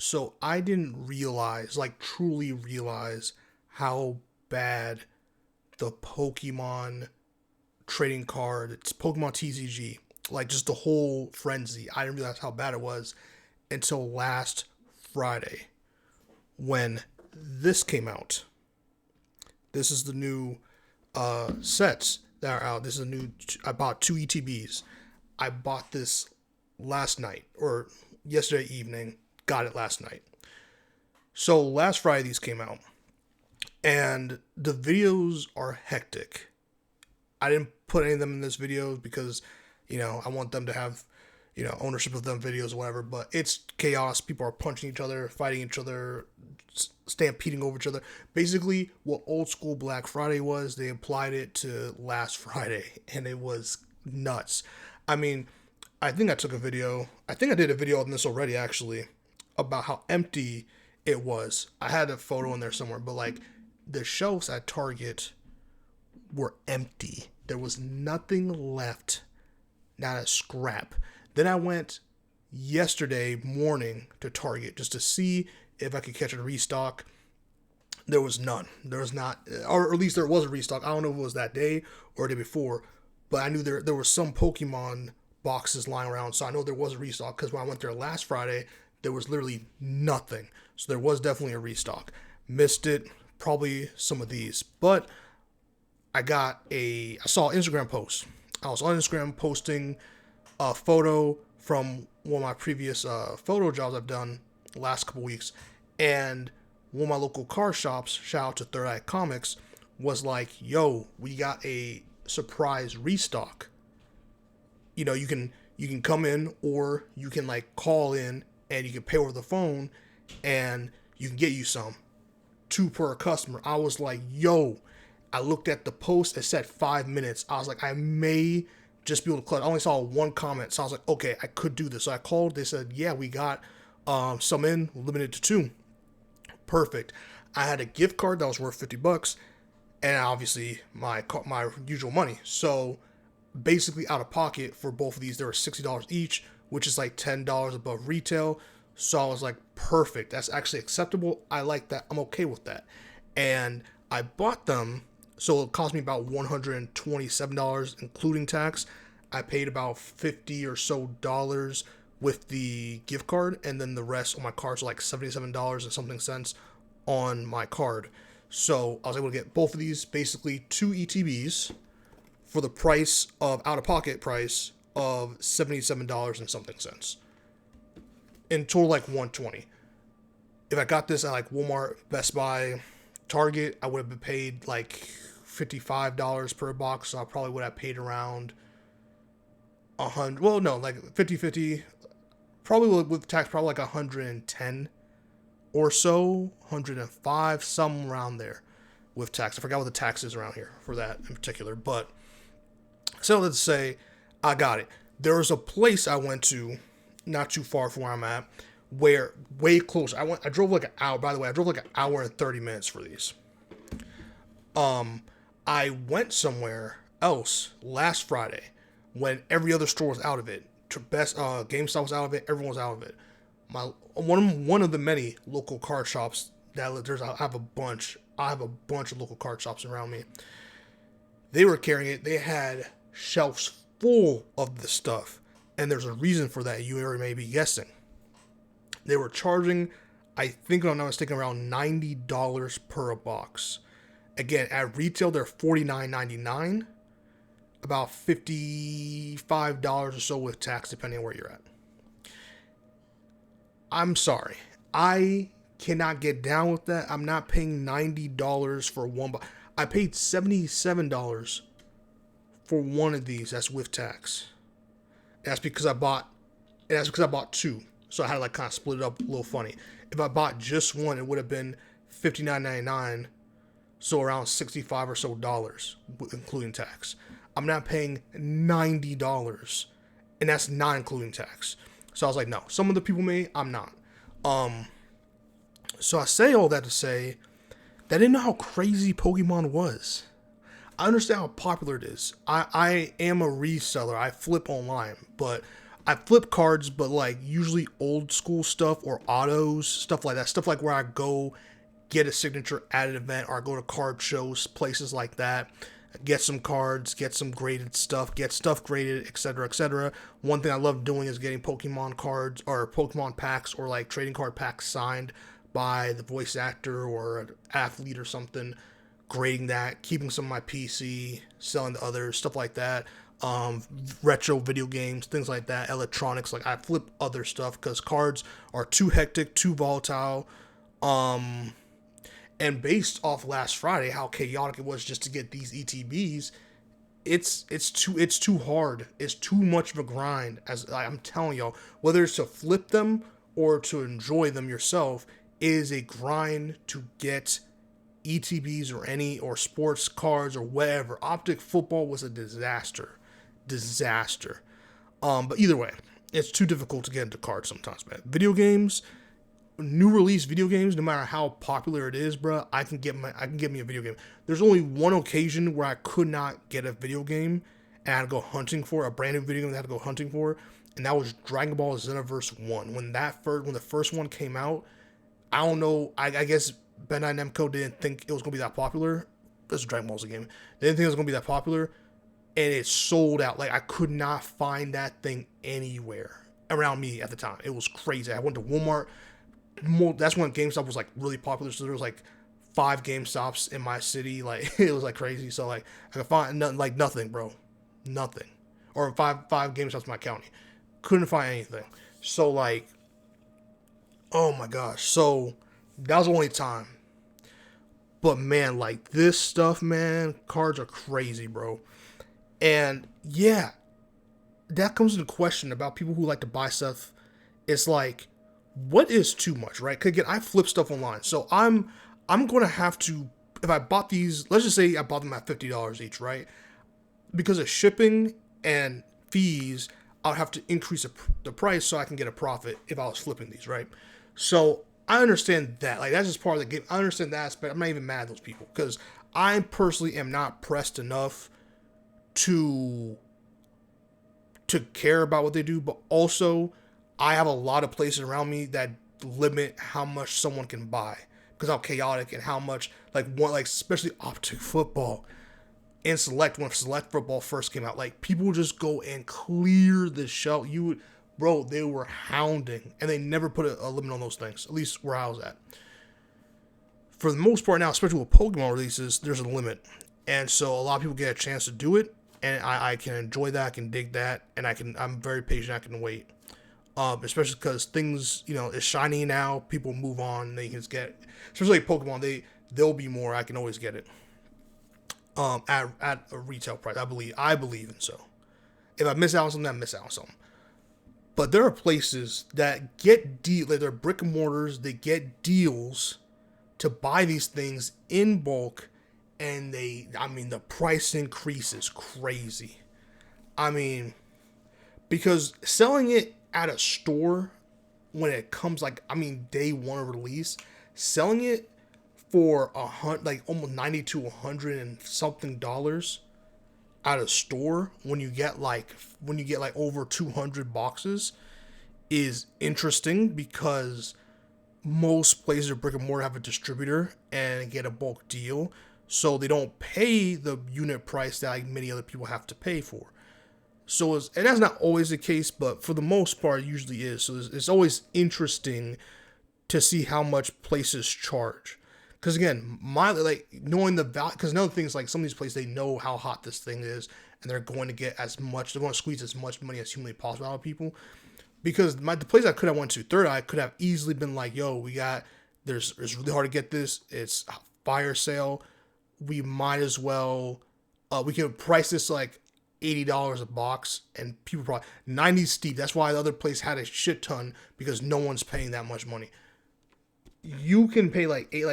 So I didn't realize, like truly realize, how bad the Pokemon trading card, it's Pokemon TCG, like just the whole frenzy. I didn't realize how bad it was until last Friday when this came out. This is the new sets that are out. This is a new. I bought two ETBs. I bought this last night or yesterday evening. Got it last night. So last Friday these came out, and the videos are hectic. I didn't put any of them in this video because, I want them to have, ownership of them videos or whatever. But it's chaos. People are punching each other, fighting each other, stampeding over each other. Basically, what old school Black Friday was, they applied it to last Friday, and it was nuts. I mean, I think I took a video. I think I did a video on this already, actually, about how empty it was. I had a photo in there somewhere, but like the shelves at Target were empty. There was nothing left, not a scrap. Then I went yesterday morning to Target just to see if I could catch a restock. There was none. There was not, or at least there was a restock. I don't know if it was that day or the day before, but I knew there were some Pokemon boxes lying around, so I know there was a restock because when I went there last Friday, there was literally nothing. So there was definitely a restock. Missed it, probably some of these, but I saw an Instagram post. I was on Instagram posting a photo from one of my previous photo jobs I've done the last couple weeks, and one of my local car shops, shout out to Third Eye Comics, was like, yo, we got a surprise restock. You can come in, or you can like call in and you can pay over the phone and you can get you some. 2 per customer. I was like, yo, I looked at the post, it said 5 minutes. I was like, I may just be able to collect. I only saw one comment, so I was like, okay, I could do this. So I called, they said, yeah, we got some in, limited to 2. Perfect. I had a gift card that was worth $50, and obviously my usual money. So basically out of pocket for both of these, they were $60 each, which is like $10 above retail. So I was like, perfect. That's actually acceptable. I like that. I'm okay with that. And I bought them. So it cost me about $127, including tax. I paid about $50 or so with the gift card, and then the rest on my card, so like $77 and something cents on my card. So I was able to get both of these, basically 2 ETBs for the price of out-of-pocket price of $77 and something cents. In total, like $120. If I got this at like Walmart, Best Buy, Target, I would have been paid like $55 per box. So I probably would have paid around 100. Well, no, like 50-50. Probably with tax, probably like 110 or so, 105, some around there with tax. I forgot what the tax is around here for that in particular. But so let's say I got it. There was a place I went to not too far from where I'm at, where way closer. I drove like an hour. By the way, I drove like an hour and 30 minutes for these. I went somewhere else last Friday when every other store was out of it. Best GameStop was out of it. Everyone was out of it. One of the many local card shops that there's. I have a bunch of local card shops around me. They were carrying it. They had shelves full of the stuff. And there's a reason for that. You already may be guessing. They were charging, I think if I'm not mistaken, around $90 per box. Again, at retail, they're $49.99. About $55 or so with tax, depending on where you're at. I'm sorry. I cannot get down with that. I'm not paying $90 for one box. I paid $77 for one of these. That's with tax. That's because I bought 2. So I had to like kind of split it up a little funny. If I bought just one, it would have been $59.99. So around $65 or so, including tax. I'm not paying $90, and that's not including tax. So I was like, no. Some of the people may, I'm not. So I say all that to say that I didn't know how crazy Pokemon was. I understand how popular it is. I am a reseller. I flip online, but I flip cards, but like usually old school stuff or autos, stuff like that. Stuff like where I go get a signature at an event, or I go to card shows, places like that. Get some cards, get some graded stuff, get stuff graded, etc., etc. One thing I love doing is getting Pokemon cards or Pokemon packs or like trading card packs signed by the voice actor or an athlete or something. Grading that, keeping some of my PC, selling to others, stuff like that. Retro video games, things like that, electronics. Like I flip other stuff because cards are too hectic, too volatile. And based off last Friday, how chaotic it was just to get these ETBs, it's too hard. It's too much of a grind. As I'm telling y'all, whether it's to flip them or to enjoy them yourself, it is a grind to get ETBs or sports cards or whatever. Optic football was a disaster. But either way, it's too difficult to get into cards sometimes, man. Video games, new release video games, no matter how popular it is, bro, I can get me a video game. There's only one occasion where I could not get a video game and I had to go hunting for a brand new video game that I had to go hunting for, and that was Dragon Ball Xenoverse 1. When the first one came out, I don't know, I guess Bandai Namco didn't think it was going to be that popular. This is Dragon Ball Z game. They didn't think it was going to be that popular, and it sold out. Like, I could not find that thing anywhere around me at the time. It was crazy. I went to Walmart. That's when GameStop was, like, really popular, so there was, like, 5 GameStops in my city. Like, it was, like, crazy. So, like, I could find nothing, bro. Nothing. Or five GameStops in my county. Couldn't find anything. So, like, oh, my gosh. So that was the only time. But man, like this stuff, man, cards are crazy, bro. And yeah, that comes into question about people who like to buy stuff. It's like, what is too much, right? Cause again, I flip stuff online. So I'm going to have to, if I bought these, let's just say I bought them at $50 each, right? Because of shipping and fees, I'll have to increase the price so I can get a profit if I was flipping these, right? So I understand that. Like, that's just part of the game. I understand that aspect. I'm not even mad at those people because I personally am not pressed enough to care about what they do. But also, I have a lot of places around me that limit how much someone can buy because how chaotic and how much, like, especially optic football and when select football first came out, like, people would just go and clear the shelf. Bro, they were hounding, and they never put a limit on those things, at least where I was at. For the most part now, especially with Pokemon releases, there's a limit. And so a lot of people get a chance to do it, and I can enjoy that, I can dig that, and I'm very patient, I can wait. Especially because things, is shiny now, people move on, they can just get, especially like Pokemon, there'll be more, I can always get it. At a retail price, I believe in so. If I miss out on something, I miss out on something. But there are places that get like they're brick and mortars, they get deals to buy these things in bulk, and the price increase is crazy. Because selling it at a store when it comes day one of release, selling it for almost $90 to $100 and something dollars at a store when you get over 200 boxes is interesting because most places of brick and mortar have a distributor and get a bulk deal, so they don't pay the unit price that many other people have to pay for. So and that's not always the case, but for the most part it usually is. So it's always interesting to see how much places charge. Because again, knowing the value, because another thing is some of these places, they know how hot this thing is, and they're going to get they're going to squeeze as much money as humanly possible out of people. Because the place I could have went to, Third Eye, could have easily been like, yo, it's really hard to get this, it's a fire sale, we might as well, we can price this $80 a box, and people probably, 90 steep, that's why the other place had a shit ton, because no one's paying that much money. You can pay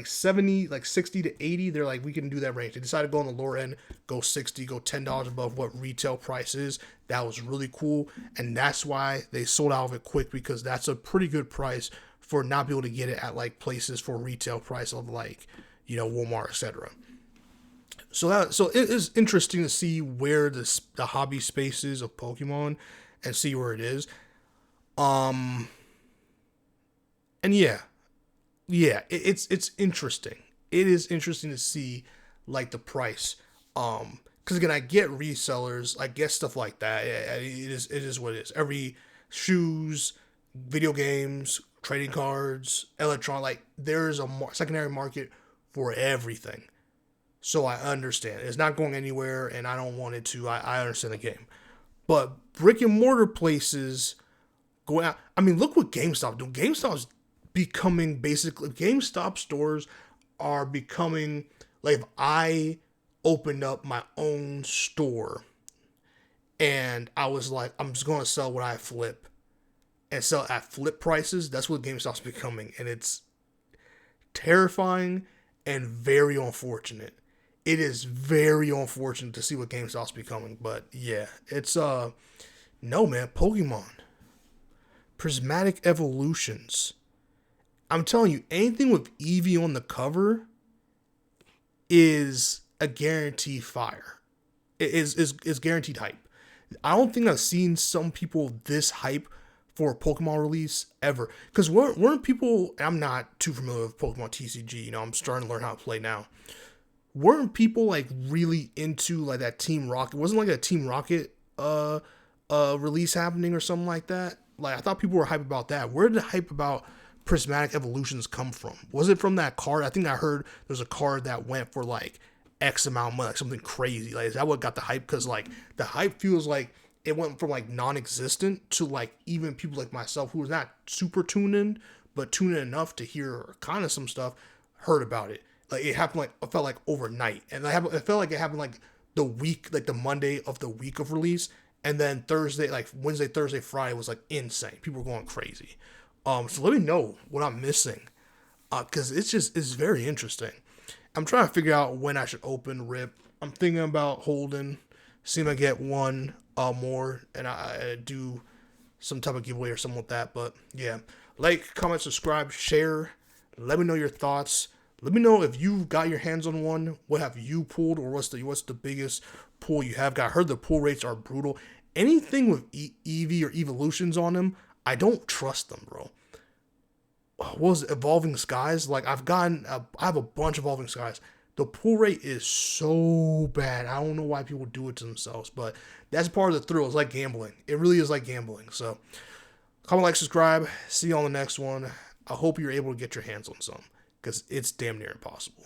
70, 60 to 80. They're like, we can do that range. They decided to go on the lower end, go 60, go $10 above what retail price is. That was really cool. And that's why they sold out of it quick, because that's a pretty good price for not being able to get it at places for retail price of Walmart, etc. So it is interesting to see where the hobby space is of Pokemon and see where it is. Um, and it's interesting. It is interesting to see like the price. Because again, I get resellers, I get stuff like that. It is what it is. Every shoes, video games, trading cards, like there's a secondary market for everything. So I understand it's not going anywhere, and I don't want it to. I understand the game, but brick and mortar places going out. I mean, look what GameStop doing. GameStop's becoming basically GameStop stores are becoming like if I opened up my own store and I was like, I'm just going to sell what I flip and sell at flip prices. That's what GameStop's becoming, and it's terrifying and very unfortunate. It is very unfortunate to see what GameStop's becoming, but yeah, it's no man, Pokemon Prismatic Evolutions. I'm telling you, anything with Eevee on the cover is a guaranteed fire. It is guaranteed hype. I don't think I've seen some people this hype for a Pokemon release ever. Because weren't people? I'm not too familiar with Pokemon TCG. You know, I'm starting to learn how to play now. Weren't people like really into like that Team Rocket? Wasn't like a Team Rocket release happening or something like that? Like I thought people were hype about that. Where did the hype about Prismatic Evolutions come from? Was it from that card? I think I heard there's a card that went for like X amount of money, like something crazy. Like is that what got the hype? Because like the hype feels like it went from like non-existent to like even people like myself who was not super tuned in, but tuned in enough to hear kind of some stuff, heard about it. Like it happened like it felt like overnight, and it felt like it happened like the week, like the Monday of the week of release, and then Thursday, like Wednesday, Thursday, Friday was like insane. People were going crazy. So let me know what I'm missing, because it's very interesting. I'm trying to figure out when I should open Rip. I'm thinking about holding, seeing if I get one more, and I do some type of giveaway or something like that. But yeah, like, comment, subscribe, share. Let me know your thoughts. Let me know if you got your hands on one. What have you pulled, or what's the biggest pull you have got? I heard the pull rates are brutal. Anything with EV or evolutions on them, I don't trust them, bro. What was it, Evolving Skies? Like I have a bunch of Evolving Skies. The pull rate is so bad. I don't know why people do it to themselves, but that's part of the thrill. It's like gambling. It really is like gambling. So comment, like, subscribe. See you on the next one. I hope you're able to get your hands on some, because it's damn near impossible.